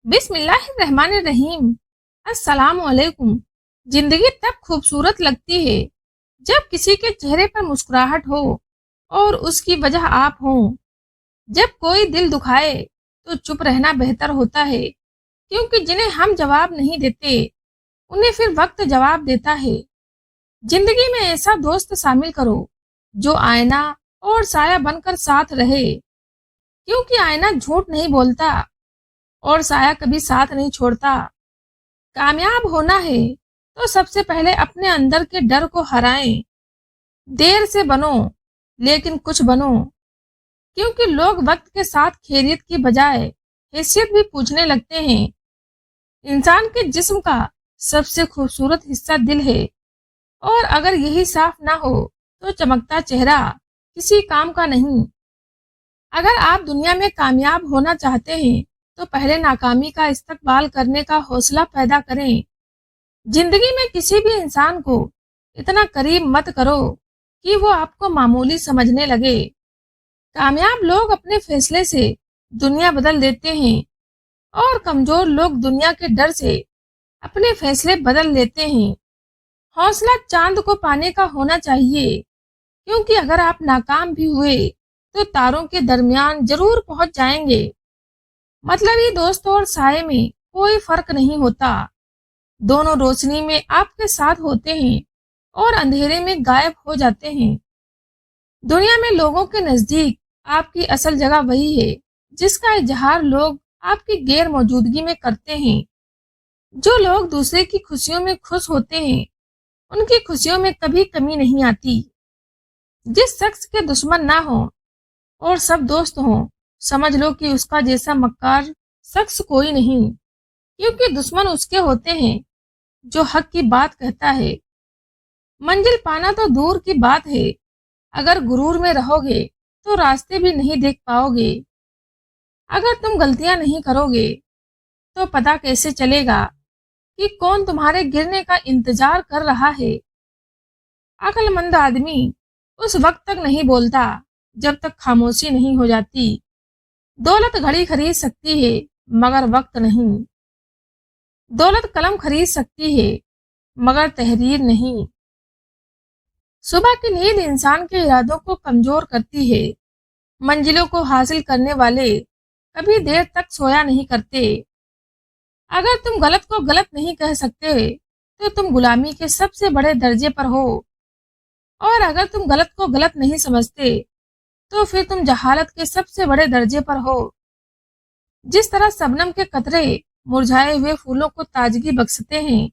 बिस्मिल्लाहिर्रहमानिर्रहीम। अस्सलाम वालेकुम। जिंदगी तब खूबसूरत लगती है जब किसी के चेहरे पर मुस्कुराहट हो और उसकी वजह आप हो। जब कोई दिल दुखाए तो चुप रहना बेहतर होता है, क्योंकि जिन्हें हम जवाब नहीं देते उन्हें फिर वक्त जवाब देता है। जिंदगी में ऐसा दोस्त शामिल करो जो आईना और साया बनकर साथ रहे, क्योंकि आईना झूठ नहीं बोलता और साया कभी साथ नहीं छोड़ता। कामयाब होना है तो सबसे पहले अपने अंदर के डर को हराएं। देर से बनो लेकिन कुछ बनो, क्योंकि लोग वक्त के साथ खैरियत की बजाय हैसियत भी पूछने लगते हैं। इंसान के जिस्म का सबसे खूबसूरत हिस्सा दिल है, और अगर यही साफ ना हो तो चमकता चेहरा किसी काम का नहीं। अगर आप दुनिया में कामयाब होना चाहते हैं तो पहले नाकामी का इस्तकबाल करने का हौसला पैदा करें। जिंदगी में किसी भी इंसान को इतना करीब मत करो कि वो आपको मामूली समझने लगे। कामयाब लोग अपने फैसले से दुनिया बदल देते हैं, और कमजोर लोग दुनिया के डर से अपने फैसले बदल लेते हैं। हौसला चांद को पाने का होना चाहिए, क्योंकि अगर आप नाकाम भी हुए तो तारों के दरमियान जरूर पहुंच जाएंगे। मतलबी दोस्तों और साये में कोई फर्क नहीं होता। दोनों रोशनी में आपके साथ होते हैं और अंधेरे में गायब हो जाते हैं। दुनिया में लोगों के नजदीक आपकी असल जगह वही है जिसका इजहार लोग आपकी गैर मौजूदगी में करते हैं। जो लोग दूसरे की खुशियों में खुश होते हैं उनकी खुशियों में कभी कमी नहीं आती। जिस शख्स के दुश्मन ना हो और सब दोस्त हों, समझ लो कि उसका जैसा मक्कार शख्स कोई नहीं, क्योंकि दुश्मन उसके होते हैं जो हक की बात कहता है। मंजिल पाना तो दूर की बात है, अगर गुरूर में रहोगे तो रास्ते भी नहीं देख पाओगे। अगर तुम गलतियां नहीं करोगे तो पता कैसे चलेगा कि कौन तुम्हारे गिरने का इंतजार कर रहा है। अक्लमंद आदमी उस वक्त तक नहीं बोलता जब तक खामोशी नहीं हो जाती। दौलत घड़ी खरीद सकती है मगर वक्त नहीं। दौलत कलम खरीद सकती है मगर तहरीर नहीं। सुबह की नींद इंसान के इरादों को कमजोर करती है। मंजिलों को हासिल करने वाले कभी देर तक सोया नहीं करते। अगर तुम गलत को गलत नहीं कह सकते तो तुम गुलामी के सबसे बड़े दर्जे पर हो, और अगर तुम गलत को गलत नहीं समझते तो फिर तुम जहालत के सबसे बड़े दर्जे पर हो। जिस तरह शबनम के कतरे मुरझाए हुए फूलों को ताजगी बख्शते हैं,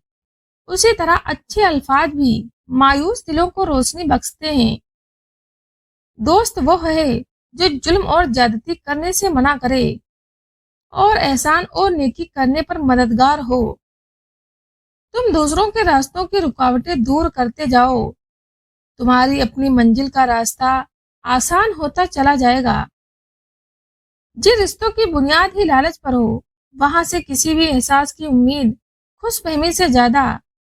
उसी तरह अच्छे अल्फाज भी मायूस दिलों को रोशनी बख्शते हैं। दोस्त वो है जो जुल्म और ज्यादती करने से मना करे और एहसान और नेकी करने पर मददगार हो। तुम दूसरों के रास्तों की रुकावटें दूर करते जाओ, तुम्हारी अपनी मंजिल का रास्ता आसान होता चला जाएगा। जिन रिश्तों की बुनियाद ही लालच पर हो, वहां से किसी भी एहसास की उम्मीद खुशफहमी से ज्यादा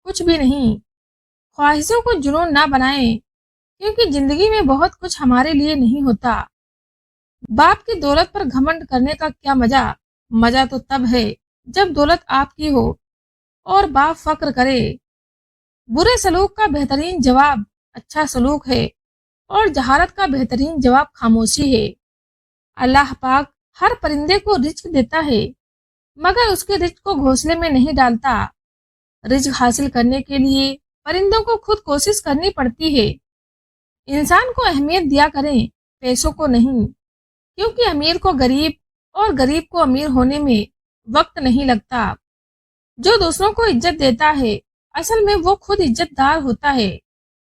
कुछ भी नहीं। ख्वाहिशों को जुनून ना बनाएं, क्योंकि जिंदगी में बहुत कुछ हमारे लिए नहीं होता। बाप की दौलत पर घमंड करने का क्या मजा। मजा तो तब है जब दौलत आपकी हो और बाप फक्र करे। बुरे सलूक का बेहतरीन जवाब अच्छा सलूक है, और जहालत का बेहतरीन जवाब खामोशी है। अल्लाह पाक हर परिंदे को रिज्क देता है, मगर उसके रिज्क को घोंसले में नहीं डालता। रिज्क हासिल करने के लिए परिंदों को खुद कोशिश करनी पड़ती है। इंसान को अहमियत दिया करें, पैसों को नहीं, क्योंकि अमीर को गरीब और गरीब को अमीर होने में वक्त नहीं लगता। जो दूसरों को इज्जत देता है असल में वो खुद इज्जतदार होता है,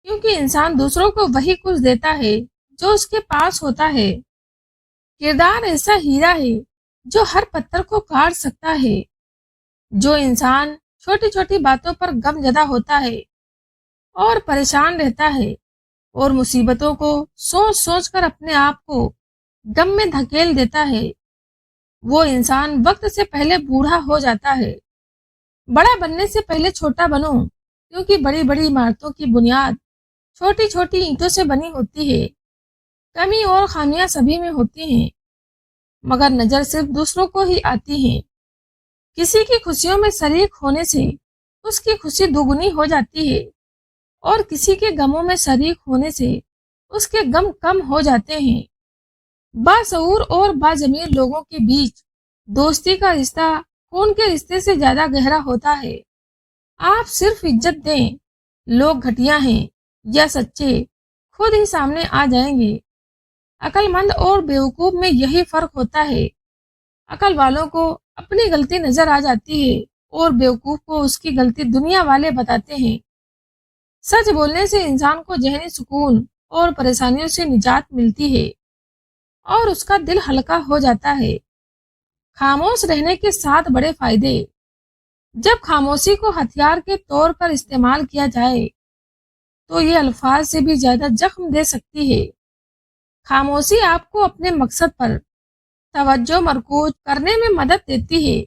क्योंकि इंसान दूसरों को वही कुछ देता है जो उसके पास होता है। किरदार ऐसा हीरा है जो हर पत्थर को काट सकता है। जो इंसान छोटी छोटी बातों पर गमजदा होता है और परेशान रहता है और मुसीबतों को सोच सोच कर अपने आप को गम में धकेल देता है, वो इंसान वक्त से पहले बूढ़ा हो जाता है। बड़ा बनने से पहले छोटा बनो, क्योंकि बड़ी बड़ी इमारतों की बुनियाद छोटी छोटी ईंटों से बनी होती है। कमी और खामियां सभी में होती हैं, मगर नजर सिर्फ दूसरों को ही आती है। किसी की खुशियों में शरीक होने से उसकी खुशी दुगनी हो जाती है और किसी के गमों में शरीक होने से उसके गम कम हो जाते हैं। बाशऊर और बाजमीर लोगों के बीच दोस्ती का रिश्ता खून के रिश्ते से ज्यादा गहरा होता है। आप सिर्फ इज्जत दें, लोग घटिया हैं या सच्चे खुद ही सामने आ जाएंगे। अक्लमंद और बेवकूफ में यही फर्क होता है। अकल वालों को अपनी गलती नजर आ जाती है और बेवकूफ को उसकी गलती दुनिया वाले बताते हैं। सच बोलने से इंसान को जहनी सुकून और परेशानियों से निजात मिलती है और उसका दिल हल्का हो जाता है। खामोश रहने के 7 बड़े फायदे। जब खामोशी को हथियार के तौर पर इस्तेमाल किया जाए तो ये अल्फाज से भी ज्यादा जख्म दे सकती है। खामोशी आपको अपने मकसद पर तवज्जो मरकूज करने में मदद देती है।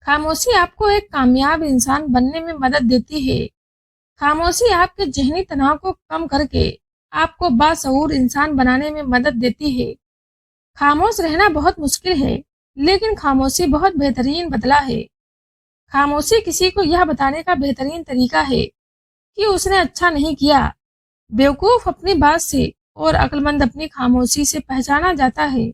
खामोशी आपको एक कामयाब इंसान बनने में मदद देती है। खामोशी आपके जहनी तनाव को कम करके आपको बाशऊर इंसान बनाने में मदद देती है। खामोश रहना बहुत मुश्किल है, लेकिन खामोशी बहुत बेहतरीन बदला है। खामोशी किसी को यह बताने का बेहतरीन तरीका है कि उसने अच्छा नहीं किया। बेवकूफ अपनी बात से और अक्लमंद अपनी खामोशी से पहचाना जाता है।